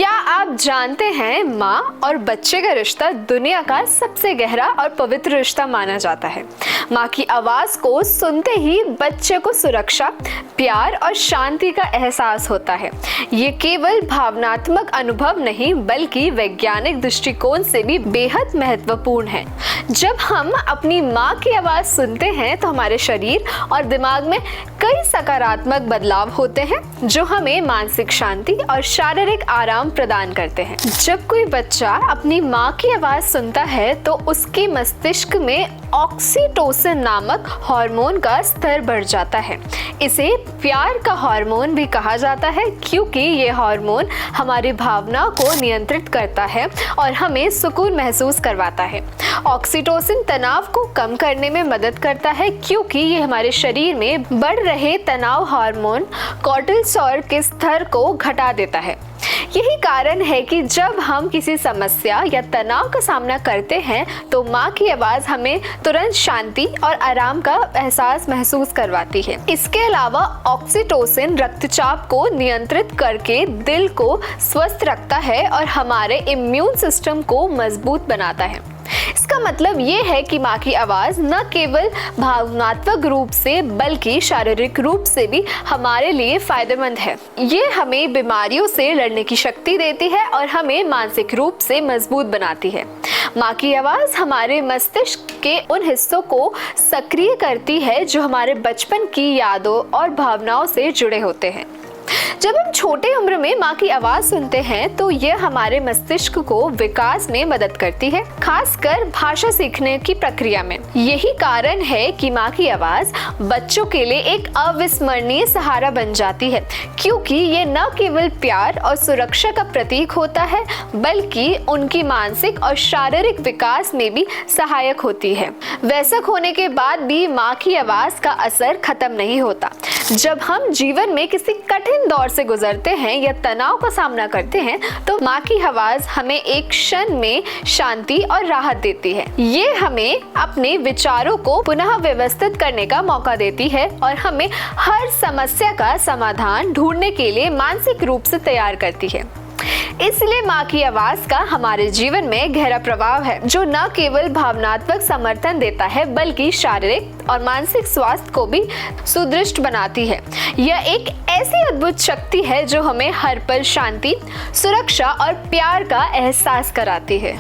क्या आप जानते हैं माँ और बच्चे का रिश्ता दुनिया का सबसे गहरा और पवित्र रिश्ता माना जाता है। माँ की आवाज को सुनते ही बच्चे को सुरक्षा, प्यार और शांति का एहसास होता है। ये केवल भावनात्मक अनुभव नहीं बल्कि वैज्ञानिक दृष्टिकोण से भी बेहद महत्वपूर्ण है। जब हम अपनी माँ की आवाज सुनते हैं तो हमारे शरीर और दिमाग में कई सकारात्मक बदलाव होते हैं जो हमें मानसिक शांति और शारीरिक आराम प्रदान करते हैं। जब कोई बच्चा अपनी माँ की आवाज सुनता है तो उसके मस्तिष्क में ऑक्सीटोसिन नामक हार्मोन का स्तर बढ़ जाता है। इसे प्यार का हार्मोन भी कहा जाता है क्योंकि ये हार्मोन हमारी भावना को नियंत्रित करता है और हमें सुकून महसूस करवाता है। ऑक्सीटोसिन तनाव को कम करने में मदद करता है क्योंकि ये हमारे शरीर में बढ़ रहे तनाव हार्मोन कोर्टिसोल के स्तर को घटा देता है। यही कारण है कि जब हम किसी समस्या या तनाव का सामना करते हैं तो माँ की आवाज हमें तुरंत शांति और आराम का एहसास महसूस करवाती है। इसके अलावा ऑक्सीटोसिन रक्तचाप को नियंत्रित करके दिल को स्वस्थ रखता है और हमारे इम्यून सिस्टम को मजबूत बनाता है। इसका मतलब ये है कि माँ की आवाज न केवल भावनात्मक रूप से बल्कि शारीरिक रूप से भी हमारे लिए फायदेमंद है। ये हमें बीमारियों से लड़ने की शक्ति देती है और हमें मानसिक रूप से मजबूत बनाती है। माँ की आवाज हमारे मस्तिष्क के उन हिस्सों को सक्रिय करती है जो हमारे बचपन की यादों और भावनाओं से जुड़े होते हैं। जब हम छोटे उम्र में माँ की आवाज सुनते हैं तो यह हमारे मस्तिष्क को विकास में मदद करती है, खासकर भाषा सीखने की प्रक्रिया में। यही कारण है कि माँ की आवाज बच्चों के लिए एक अविस्मरणीय सहारा बन जाती है क्योंकि ये न केवल प्यार और सुरक्षा का प्रतीक होता है बल्कि उनकी मानसिक और शारीरिक विकास में भी सहायक होती है। वयस्क होने के बाद भी माँ की आवाज का असर खत्म नहीं होता। जब हम जीवन में किसी कठिन दौर से गुजरते हैं या तनाव का सामना करते हैं तो माँ की आवाज हमें एक क्षण में शांति और राहत देती है। ये हमें अपने विचारों को पुनः व्यवस्थित करने का मौका देती है और हमें हर समस्या का समाधान ढूंढने के लिए मानसिक रूप से तैयार करती है। इसलिए माँ की आवाज का हमारे जीवन में गहरा प्रभाव है जो न केवल भावनात्मक समर्थन देता है बल्कि शारीरिक और मानसिक स्वास्थ्य को भी सुदृढ़ बनाती है। यह एक ऐसी अद्भुत शक्ति है जो हमें हर पल शांति, सुरक्षा और प्यार का एहसास कराती है।